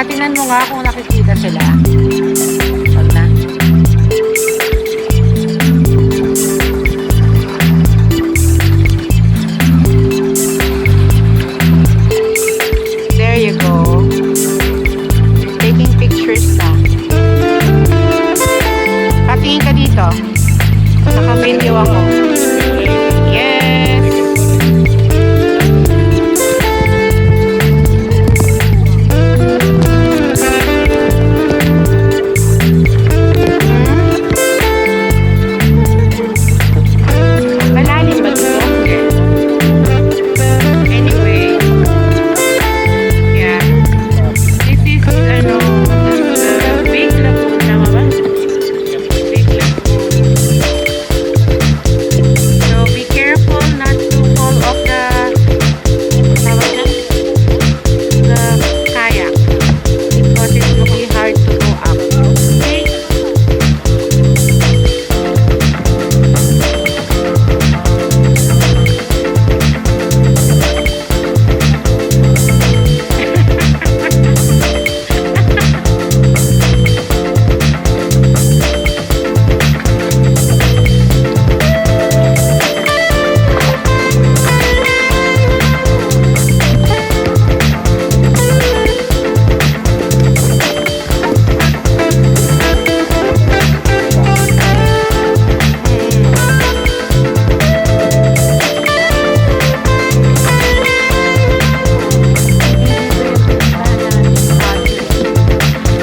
tingnan mo nga kung nakikita sila. Wag na. There you go. Taking pictures na. Patingin ka dito. Naka-video ako. Yes. Malalim ba dito? Anyway. Yeah. This is the big lagoon. Tama ba? Big lagoon. So be careful not to fall off the tawag na? The kayak because it's really hard to go up. Okay?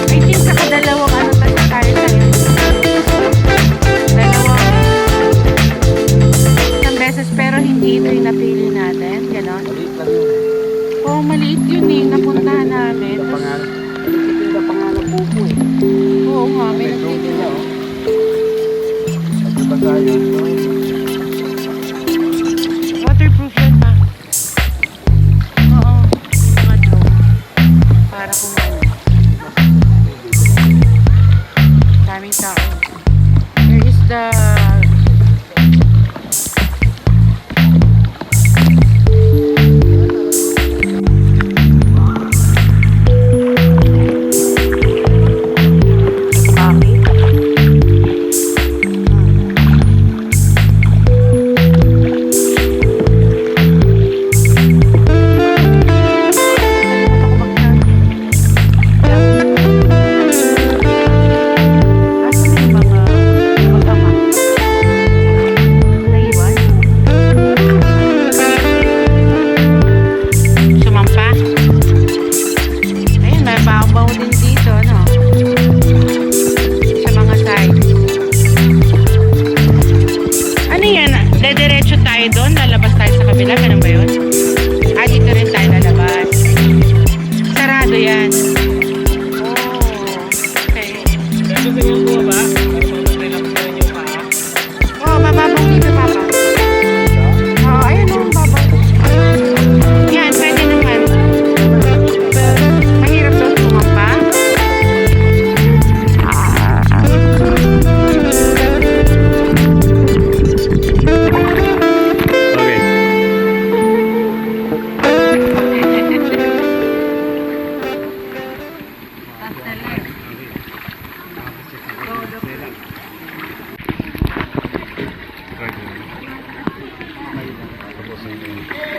I think nakadalawang ano tayo tayo sa'yo. Isang beses pero hindi ito yung napili natin. Ganon. Maliit lang yun. Oo, maliit yun eh. Napuntahan namin. Tapos, Ito yung pangalan po po eh. oo nga, may May trophy nagtitinda. na oh. At iba tayo. Waterproof yan ba? Oo. Mga drone. Para kung ano. Daming tao. There is the sumampa. Ayun, may baw-baw din dito, no? Sa mga side. Ano yan? Dediretso tayo doon? Lalabas tayo sa kabila? Ganun ba yun? Ah, dito rin tayo lalabas. Sarado yan. Oh, okay. Ito tingnan mo ba? Para mamatay lang sa inyo pa. Oh, bababong dito, Papa. Oh, ayun o, babang. Yan, pwede naman. Mahirap daw sumampa. Okay.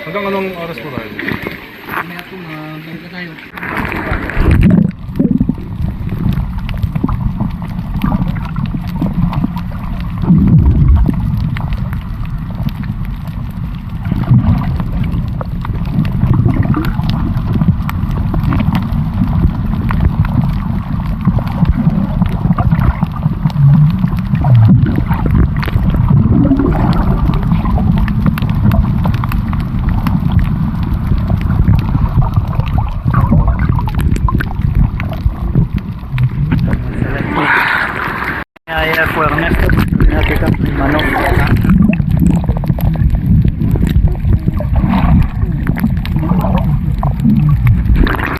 Hanggang anong oras po tayo? Mamaya po, balik na tayo. Kaya po, Ernesto, nakita ng manok.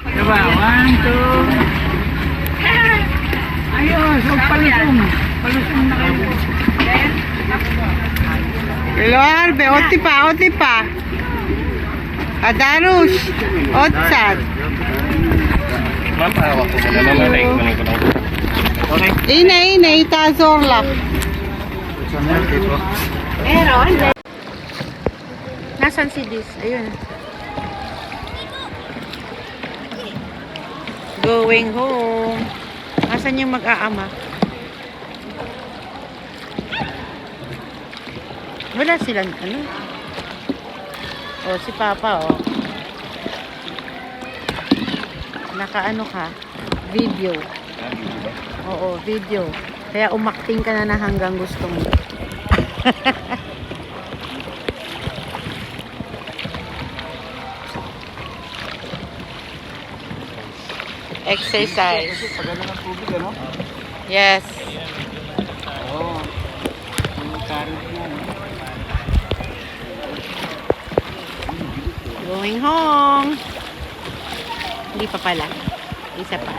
Diba? 1, 2. Ayos, huwag palusong. Palusong na kayo. Hello, Arbe. Oti pa. Adarus. Otsat. Papa, hawak ko muna naman. Like, kunin ko lang. Okay. Ina, itazorla. Saan yan? Dito. Meron. Nasaan si Dis? Ayun. Going home. Nasaan yung mag-aama? Wala silang ano. O, si Papa, o. Naka-ano ka? Video. Oo, video. Kaya umakting ka na hanggang gusto mo. Exercise. Pagano ng tubig, ano? Yes. Oo. Yung current mo. Going home. Hindi pa pala. Isa pa.